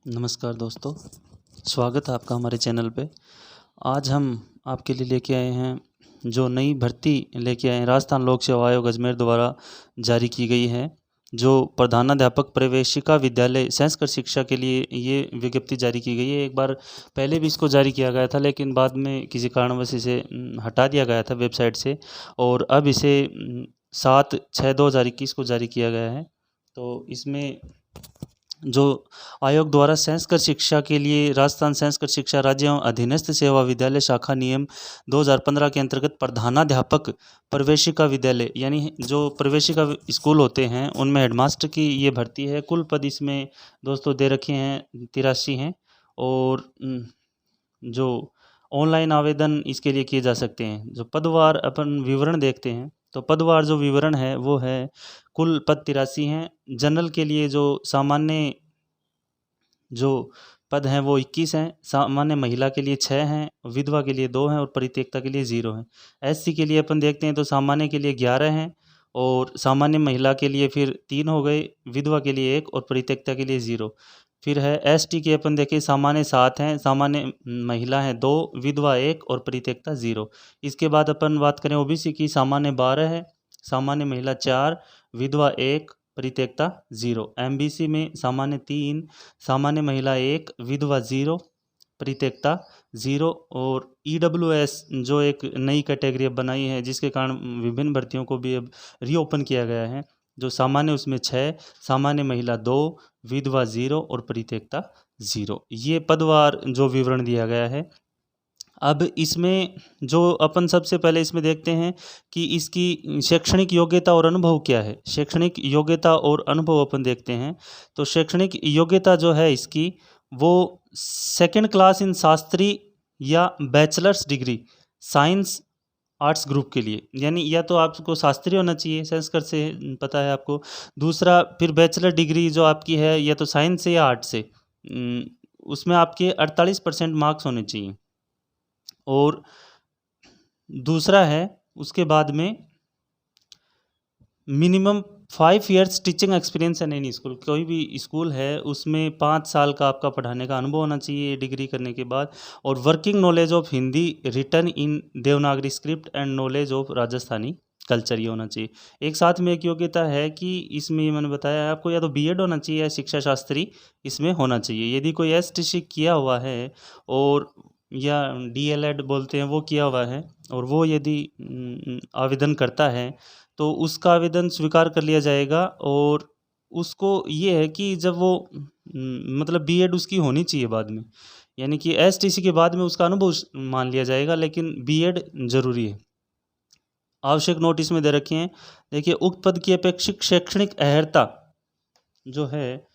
नमस्कार दोस्तों, स्वागत है आपका हमारे चैनल पे। आज हम आपके लिए लेके आए हैं जो नई भर्ती लेके आए हैं, राजस्थान लोक सेवा आयोग अजमेर द्वारा जारी की गई है। जो प्रधानाध्यापक प्रवेशिका विद्यालय संस्कृत शिक्षा के लिए ये विज्ञप्ति जारी की गई है। एक बार पहले भी इसको जारी किया गया था, लेकिन बाद में किसी कारणवश इसे हटा दिया गया था वेबसाइट से, और अब इसे 7/6/2021 को जारी किया गया है। तो इसमें जो आयोग द्वारा संस्कृत शिक्षा के लिए राजस्थान संस्कृत शिक्षा राज्य एवं अधीनस्थ सेवा विद्यालय शाखा नियम 2015 के अंतर्गत प्रधानाध्यापक प्रवेशिका विद्यालय यानी जो प्रवेशिका स्कूल होते हैं उनमें हेडमास्टर की ये भर्ती है। कुल पद इसमें दोस्तों दे रखे हैं 83 हैं, और जो ऑनलाइन आवेदन इसके लिए किए जा सकते हैं। जो पदवार अपन विवरण देखते हैं तो पदवार जो विवरण है वो है कुल पद 83 हैं। जनरल के लिए जो सामान्य जो पद हैं वो 21 हैं, सामान्य महिला के लिए 6 हैं, विधवा के लिए 2 हैं और परित्यक्ता के लिए 0 हैं। एससी के लिए अपन देखते हैं तो सामान्य के लिए 11 हैं, और सामान्य महिला के लिए फिर 3 हो गए, विधवा के लिए 1 और परित्यक्ता के लिए 0। फिर है एसटी के अपन देखें सामान्य 7 हैं, सामान्य महिला हैं 2, विधवा 1 और परित्यक्ता 0। इसके बाद अपन बात करें ओबीसी की, सामान्य 12 है, सामान्य महिला 4, विधवा 1, परित्यक्ता 0। एमबीसी में सामान्य 3, सामान्य महिला 1, विधवा 0, परित्यक्ता 0। और ईडब्ल्यूएस जो एक नई कैटेगरी अब बनाई है जिसके कारण विभिन्न भर्तियों को भी अब रीओपन किया गया है। जो सामान्य उसमें 6, सामान्य महिला 2, विधवा 0 और परित्यक्ता 0। ये पदवार जो विवरण दिया गया है। अब इसमें जो अपन सबसे पहले इसमें देखते हैं कि इसकी शैक्षणिक योग्यता और अनुभव क्या है। शैक्षणिक योग्यता और अनुभव अपन देखते हैं तो शैक्षणिक योग्यता जो है इसकी वो सेकंड क्लास इन शास्त्री या bachelors degree science arts group के लिए, यानी या तो आपको शास्त्री होना चाहिए, संस्कृत से पता है आपको। दूसरा फिर बैचलर डिग्री जो आपकी है या तो साइंस से या आर्ट्स से, उसमें आपके 48% मार्क्स होने चाहिए। और दूसरा है उसके बाद में मिनिमम 5 इयर्स टीचिंग एक्सपीरियंस है एनी स्कूल। कोई भी स्कूल है उसमें 5 साल का आपका पढ़ाने का अनुभव होना चाहिए डिग्री करने के बाद। और working knowledge of Hindi written in Devanagari script and knowledge of Rajasthani culture ये होना चाहिए। एक साथ में एक योग्यता है कि इसमें मैंने बताया आपको या तो बीएड होना चाहिए या शिक्षा शास्त्री इसमें होना चाहिए। यदि कोई एसटीसी किया हुआ है और या डीएलएड बोलते हैं वो किया हुआ है और वो यदि आवेदन करता है तो उसका आवेदन स्वीकार कर लिया जाएगा। और उसको ये है कि जब वो मतलब बीएड उसकी होनी चाहिए बाद में, यानी कि एसटीसी के बाद में उसका अनुभव मान लिया जाएगा, लेकिन बीएड जरूरी है। आवश्यक नोट इसमें दे रखे हैं। देखिए, उक्त पद की अपेक्षित शैक्षणिक अर्हता जो है,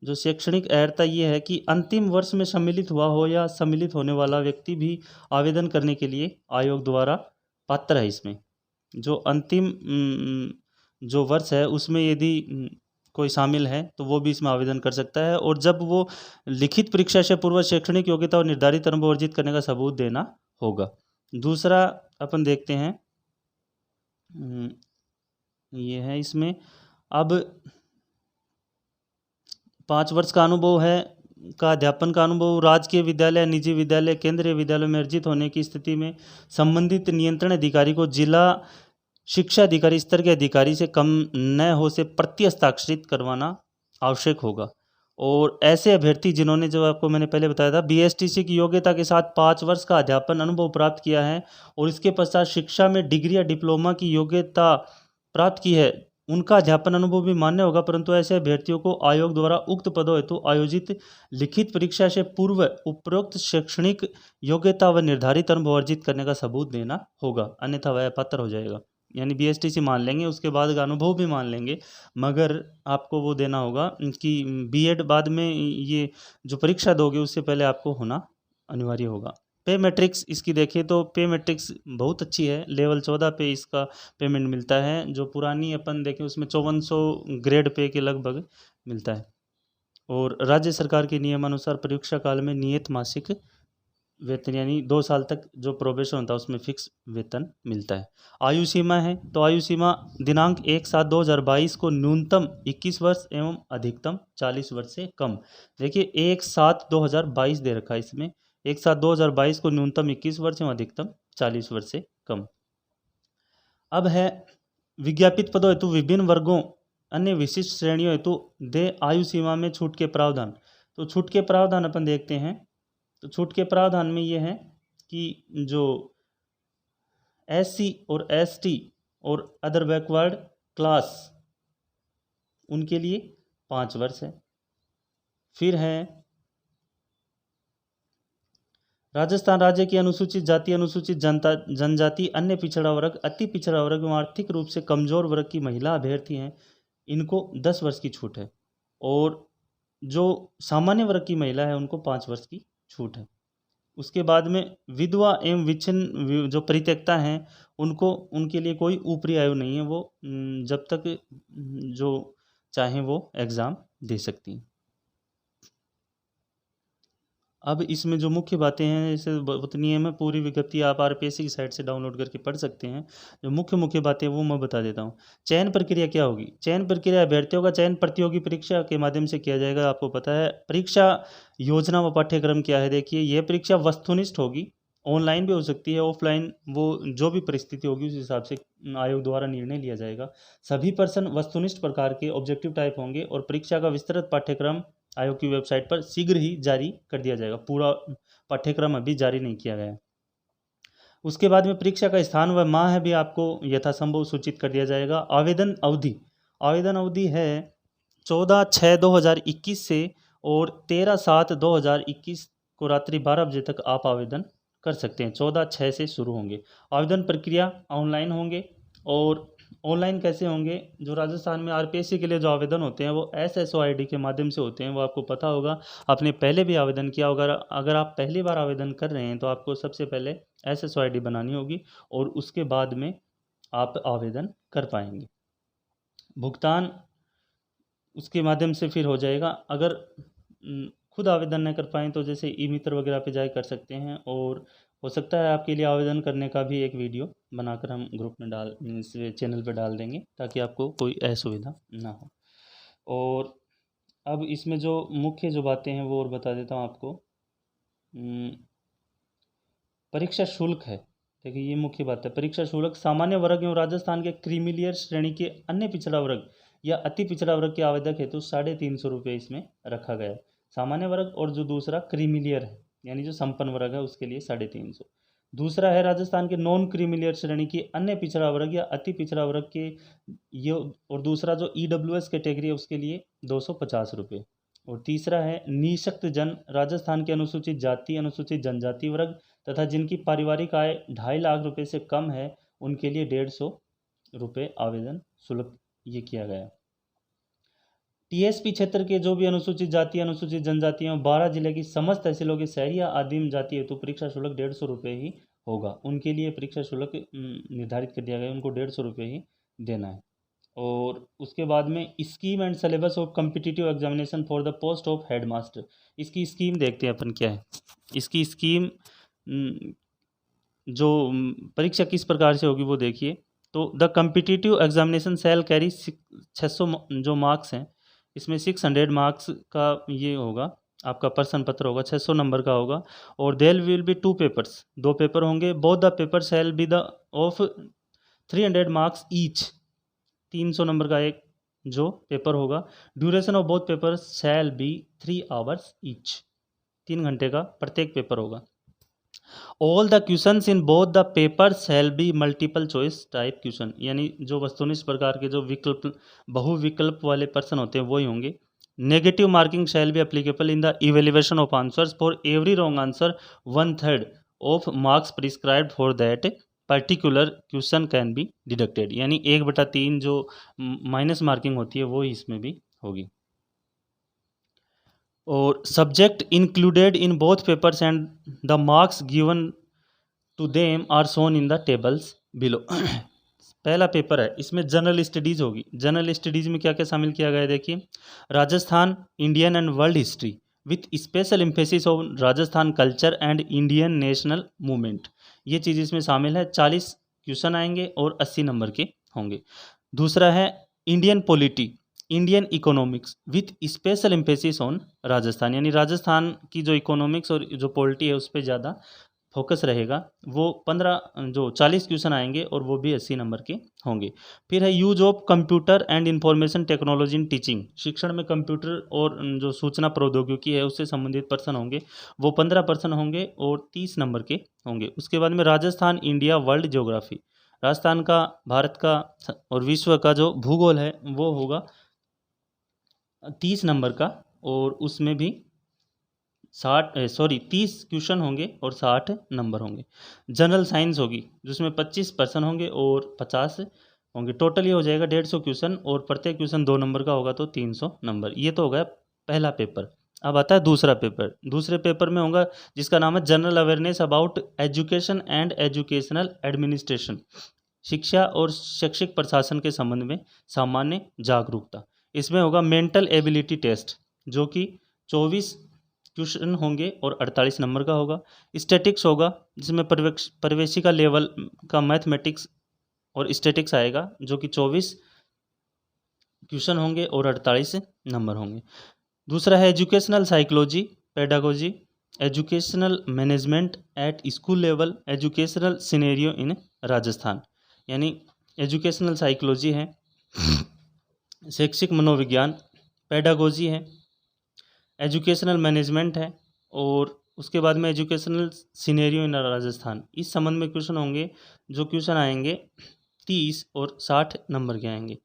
जो शैक्षणिक अर्हता ये है कि अंतिम वर्ष में सम्मिलित हुआ हो या सम्मिलित होने वाला व्यक्ति भी आवेदन करने के लिए आयोग द्वारा पात्र है। इसमें जो अंतिम जो वर्ष है उसमें यदि कोई शामिल है तो वो भी इसमें आवेदन कर सकता है। और जब वो लिखित परीक्षा से पूर्व शैक्षणिक योग्यता और निर्धारित अनुभव अर्जित करने का सबूत देना होगा। दूसरा अपन देखते हैं, ये है इसमें अब 5 वर्ष का अनुभव है का अध्यापन का अनुभव राजकीय विद्यालय, निजी विद्यालय, केंद्रीय विद्यालय में अर्जित होने की स्थिति में संबंधित नियंत्रण अधिकारी को जिला शिक्षा अधिकारी स्तर के अधिकारी से कम न हो से प्रति हस्ताक्षरित करवाना आवश्यक होगा। और ऐसे अभ्यर्थी जिन्होंने, जो आपको मैंने पहले बताया था, बीएसटीसी की योग्यता के साथ 5 वर्ष का अध्यापन अनुभव प्राप्त किया है और इसके पश्चात शिक्षा में डिग्री या डिप्लोमा की योग्यता प्राप्त की है, उनका अध्यापन अनुभव भी मान्य होगा। परंतु ऐसे अभ्यर्थियों को आयोग द्वारा उक्त पदों हेतु आयोजित लिखित परीक्षा से पूर्व उपरोक्त शैक्षणिक योग्यता व निर्धारित अनुभव अर्जित करने का सबूत देना होगा, अन्यथा वह अपात्र हो जाएगा। यानी बीएसटीसी मान लेंगे, उसके बाद का अनुभव भी मान लेंगे, मगर आपको वो देना होगा कि बीएड बाद में ये जो परीक्षा दोगे उससे पहले आपको होना अनिवार्य होगा। पे मैट्रिक्स इसकी देखें तो पे मैट्रिक्स बहुत अच्छी है। लेवल 14 पे इसका पेमेंट मिलता है। जो पुरानी अपन देखें उसमें 5400 ग्रेड पे के लगभग मिलता है। और राज्य सरकार के नियमानुसार परीक्षा काल में नियत मासिक वेतन, यानी 2 साल तक जो प्रोबेशन होता है उसमें फिक्स वेतन मिलता है। आयु सीमा है, तो आयु सीमा दिनांक 1/7/2022 को न्यूनतम 21 वर्ष एवं अधिकतम 40 वर्ष से कम। देखिए 1/7/2022 दे रखा है इसमें, 1/7/2022 को न्यूनतम 21 वर्ष एवं अधिकतम 40 वर्ष से कम। अब है विज्ञापित पदों हेतु विभिन्न वर्गों अन्य विशिष्ट श्रेणियों हेतु दे आयु सीमा में छूट के प्रावधान। तो छूट के प्रावधान अपन देखते हैं। तो छूट के प्रावधान में ये है कि जो SC और ST और अदर बैकवर्ड क्लास उनके लिए 5 वर्ष है। फिर है राजस्थान राज्य की अनुसूचित जाति, अनुसूचित जनजाति, अन्य पिछड़ा वर्ग, अति पिछड़ा वर्ग एवं आर्थिक रूप से कमजोर वर्ग की महिला अभ्यर्थी हैं, इनको 10 वर्ष की छूट है। और जो सामान्य वर्ग की महिला है उनको 5 वर्ष की छूट है। उसके बाद में विधवा एवं विच्छिन्न जो परित्यक्ता हैं उनको, उनके लिए कोई ऊपरी आयु नहीं है, वो जब तक जो चाहें वो एग्ज़ाम दे सकती हैं। अब इसमें जो मुख्य बातें हैं, जैसे नियम है, पूरी विज्ञप्ति आप RPSC की साइट से डाउनलोड करके पढ़ सकते हैं। जो मुख्य बातें वो मैं बता देता हूँ। चयन प्रक्रिया क्या होगी? चयन प्रक्रिया अभ्यर्थियों का चयन प्रतियोगी परीक्षा के माध्यम से किया जाएगा, आपको पता है। परीक्षा योजना व पाठ्यक्रम क्या है? देखिए, यह परीक्षा वस्तुनिष्ठ होगी, ऑनलाइन भी हो सकती है, ऑफलाइन, वो जो भी परिस्थिति होगी उस हिसाब से आयोग द्वारा निर्णय लिया जाएगा। सभी प्रश्न वस्तुनिष्ठ प्रकार के ऑब्जेक्टिव टाइप होंगे और परीक्षा का विस्तृत पाठ्यक्रम आयोग की वेबसाइट पर शीघ्र ही जारी कर दिया जाएगा। पूरा पाठ्यक्रम अभी जारी नहीं किया गया है। उसके बाद में परीक्षा का स्थान व माह भी आपको यथासंभव सूचित कर दिया जाएगा। आवेदन अवधि है 14/6/2021 से और 13/7/2021 को रात्रि 12 बजे तक आप आवेदन कर सकते हैं। 14/6 से शुरू होंगे। आवेदन प्रक्रिया ऑनलाइन होंगे। और ऑनलाइन कैसे होंगे? जो राजस्थान में RPSC के लिए जो आवेदन होते हैं वो SSO ID के माध्यम से होते हैं, वो आपको पता होगा, आपने पहले भी आवेदन किया होगा। अगर आप पहली बार आवेदन कर रहे हैं तो आपको सबसे पहले SSO ID बनानी होगी और उसके बाद में आप आवेदन कर पाएंगे। भुगतान उसके माध्यम से फिर हो जाएगा। अगर खुद आवेदन न कर पाएँ तो जैसे ई-मित्र वगैरह पे जाकर कर सकते हैं। और हो सकता है आपके लिए आवेदन करने का भी एक वीडियो बनाकर हम ग्रुप में इस चैनल पे डाल देंगे, ताकि आपको कोई असुविधा ना हो। और अब इसमें जो मुख्य जो बातें हैं वो और बता देता हूँ आपको। परीक्षा शुल्क है, देखिए ये मुख्य बात है। परीक्षा शुल्क सामान्य वर्ग एवं राजस्थान के क्रीमिलियर श्रेणी के अन्य पिछड़ा वर्ग या अति पिछड़ा वर्ग के आवेदक हेतु 350 रुपये इसमें रखा गया है। सामान्य वर्ग और जो दूसरा क्रीमिलियर है, यानी जो संपन्न वर्ग है, उसके लिए 350। दूसरा है राजस्थान के नॉन क्रीमिलियर श्रेणी की अन्य पिछड़ा वर्ग या अति पिछड़ा वर्ग के ये, और दूसरा जो EWS कैटेगरी है उसके लिए 250 रुपये। और तीसरा है निःशक्त जन, राजस्थान के अनुसूचित जाति, अनुसूचित जनजाति वर्ग तथा जिनकी पारिवारिक आय 2.5 लाख रुपये से कम है, उनके लिए 150 रुपये आवेदन शुल्क ये किया गया। TSP क्षेत्र के जो भी अनुसूचित जाति, अनुसूचित जनजाति एवं 12 जिले की समस्त तहसीलों के शहरी या आदिम जाति हेतु परीक्षा शुल्क 150 रुपये ही होगा। उनके लिए परीक्षा शुल्क निर्धारित कर दिया गया, उनको 150 रुपये ही देना है। और उसके बाद में scheme and syllabus of competitive examination for the post of headmaster, इसकी स्कीम देखते हैं अपन क्या है। इसकी स्कीम जो परीक्षा किस प्रकार से होगी वो देखिए। तो the competitive examination cell carry 600 जो मार्क्स हैं, इसमें 600 मार्क्स का ये होगा, आपका प्रश्न पत्र होगा, 600 नंबर का होगा। और there will be 2 papers, 2 paper होंगे। Both the paper shall be the of 300 marks each, 300 number का एक जो पेपर होगा। Duration of both paper shall be 3 hours each, 3 घंटे का प्रत्येक पेपर होगा। All the questions in both the paper shall be multiple choice type question, यानी जो वस्तुनिष्ठ प्रकार के जो विकल्प बहुविकल्प वाले प्रश्न होते हैं वही होंगे। Negative marking shall be applicable in the evaluation of answers for every wrong answer 1/3 of marks prescribed for that particular question can be deducted, यानी 1/3 जो माइनस मार्किंग होती है वो इसमें भी होगी। और subject included in both papers and the marks given to them are shown in the tables below. पहला पेपर है, इसमें जनरल स्टडीज़ होगी। जनरल स्टडीज़ में क्या क्या शामिल किया गया है देखिए। Rajasthan, Indian and world history, with special emphasis on Rajasthan culture and Indian national movement. ये चीज़ इसमें शामिल है। 40 क्वेश्चन आएंगे और 80 नंबर के होंगे। दूसरा है Indian polity, Indian economics with special emphasis on Rajasthan, यानी राजस्थान की जो इकोनॉमिक्स और जो पॉलिटी है उस पर ज़्यादा फोकस रहेगा। वो 40 क्वेश्चन आएंगे और वो भी 80 नंबर के होंगे। फिर है use of computer and information technology in teaching, शिक्षण में कंप्यूटर और जो सूचना प्रौद्योगिकी है उससे संबंधित पर्सन होंगे, वो 15% होंगे और 30 नंबर के होंगे। उसके बाद में Rajasthan India world geography, Rajasthan का, भारत का और विश्व का जो भूगोल है वो होगा 30 नंबर का, और उसमें भी 30 क्वेश्चन होंगे और 60 नंबर होंगे। जनरल साइंस होगी जिसमें 25% होंगे और 50 होंगे। टोटल ये हो जाएगा 150 क्वेश्चन, और प्रत्येक क्वेश्चन 2 नंबर का होगा तो 300 नंबर। ये तो हो गया पहला पेपर। अब आता है दूसरा पेपर। दूसरे पेपर में होगा जिसका नाम है general awareness about education and educational administration, शिक्षा और शैक्षिक प्रशासन के संबंध में सामान्य जागरूकता। इसमें होगा मेंटल एबिलिटी टेस्ट जो कि 24 क्वेश्चन होंगे और 48 नंबर का होगा। स्टैटिक्स होगा जिसमें प्रवेशिका लेवल का मैथमेटिक्स और स्टैटिक्स आएगा जो कि 24 क्वेश्चन होंगे और 48 नंबर होंगे। दूसरा है educational psychology, pedagogy, educational management at school level, educational scenario in Rajasthan, यानी एजुकेशनल साइकोलॉजी है, शैक्षिक मनोविज्ञान, पेडागोजी है, एजुकेशनल मैनेजमेंट है, और उसके बाद में एजुकेशनल सिनेरियो इन राजस्थान। इस संबंध में क्वेश्चन होंगे, जो क्वेश्चन आएंगे 30 और 60 नंबर के आएंगे।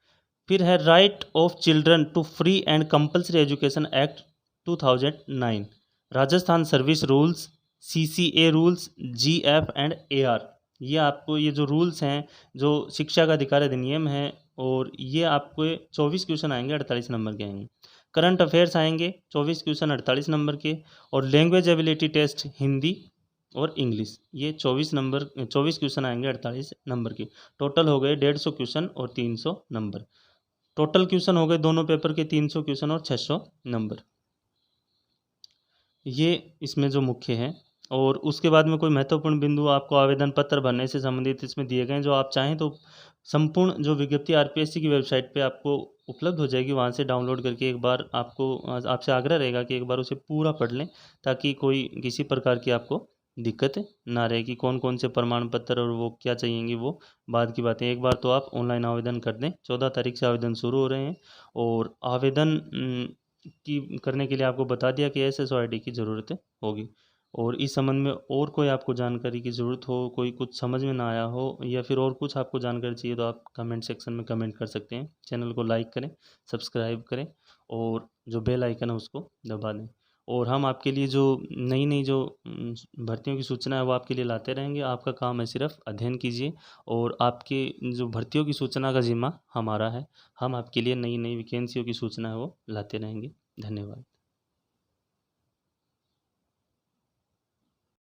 फिर है right of children to free and compulsory education act 2009, Rajasthan service rules, CCA rules, GF and AR। ये आपको ये जो रूल्स हैं, जो शिक्षा का अधिकार अधिनियम है, और ये आपको 24 क्वेश्चन आएंगे, 48 नंबर के आएंगे। करंट अफेयर्स आएंगे 24 क्वेश्चन 48 नंबर के, और लैंग्वेज एबिलिटी टेस्ट हिंदी और इंग्लिश, ये 24 क्वेश्चन आएंगे 48 नंबर के। टोटल हो गए 150 क्वेश्चन और 300 नंबर। टोटल क्वेश्चन हो गए दोनों पेपर के 300 क्वेश्चन और 600 नंबर। ये इसमें जो मुख्य है। और उसके बाद में कोई महत्वपूर्ण बिंदु आपको आवेदन पत्र भरने से संबंधित इसमें दिए गए हैं, जो आप चाहें तो संपूर्ण जो विज्ञप्ति RPSC की वेबसाइट पे आपको उपलब्ध हो जाएगी, वहाँ से डाउनलोड करके एक बार आपसे आग्रह रहेगा कि एक बार उसे पूरा पढ़ लें, ताकि कोई किसी प्रकार की आपको दिक्कत ना रहे कि कौन कौन से प्रमाण पत्र और वो क्या चाहिएंगी, वो बाद की बातें। एक बार तो आप ऑनलाइन आवेदन कर दें। 14 तारीख से आवेदन शुरू हो रहे हैं, और आवेदन की करने के लिए आपको बता दिया कि SSO ID की ज़रूरत होगी। और इस संबंध में और कोई आपको जानकारी की ज़रूरत हो, कोई कुछ समझ में ना आया हो, या फिर और कुछ आपको जानकारी चाहिए, तो आप कमेंट सेक्शन में कमेंट कर सकते हैं। चैनल को लाइक करें, सब्सक्राइब करें, और जो बेल आइकन है उसको दबा दें। और हम आपके लिए जो नई जो भर्तियों की सूचना है वो आपके लिए लाते रहेंगे। आपका काम है सिर्फ अध्ययन कीजिए, और आपके जो भर्तियों की सूचना का जिम्मा हमारा है। हम आपके लिए नई वैकेंसियों की सूचना है वो लाते रहेंगे। धन्यवाद।